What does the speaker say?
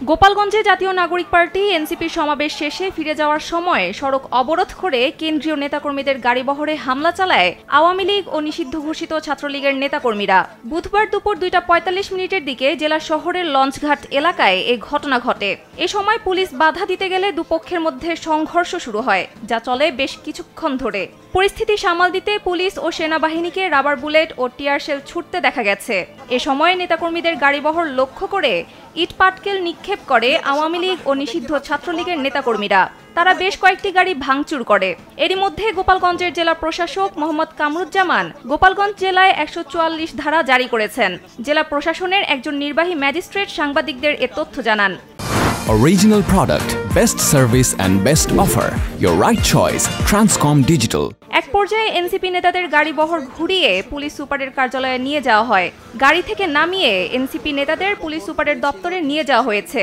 গোপালগঞ্জে জাতীয় নাগরিক পার্টি এনসিপির সমাবেশ শেষে ফিরে যাওয়ার সময় সড়ক অবরোধ করে কেন্দ্রীয় নেতাকর্মীদের গাড়িবহরে হামলা চালায় আওয়ামী লীগ ও নিষিদ্ধ ঘোষিত ছাত্রলীগের নেতাকর্মীরা। বুধবার দুপুর 2:45 দিকে জেলা শহরের লঞ্চঘাট এলাকায় এই ঘটনা ঘটে। এ সময় পুলিশ বাধা দিতে গেলে দুপক্ষের মধ্যে সংঘর্ষ শুরু হয়, যা চলে বেশ কিছুক্ষণ ধরে। পরিস্থিতি সামাল দিতে পুলিশ ও সেনাবাহিনীকে রাবার বুলেট ও টিয়ার শেল ছুটতে দেখা গেছে। এ সময় নেতাকর্মীদের গাড়িবহর লক্ষ্য করে ইট পাটকেল নিক্ষেপ করে আওয়ামী লীগ ও নিষিদ্ধ ছাত্রলীগের নেতাকর্মীরা। তারা বেশ কয়েকটি গাড়ি ভাঙচুর করে। এরই মধ্যে গোপালগঞ্জের জেলা প্রশাসক মোহাম্মদ কামরুজ্জামান গোপালগঞ্জ জেলায় 144 ধারা জারি করেছেন। জেলা প্রশাসনের একজন নির্বাহী ম্যাজিস্ট্রেট সাংবাদিকদের এ তথ্য জানান। Original product, best service and best offer. Your right choice, Transcom Digital. এক পর্যায়ে এনসিপি নেতাদের গাড়িবহর ঘুরিয়ে পুলিশ সুপারের কার্যালয়ে নিয়ে যাওয়া হয়। গাড়ি থেকে নামিয়ে এনসিপি নেতাদের পুলিশ সুপারের দপ্তরে নিয়ে যাওয়া হয়েছে।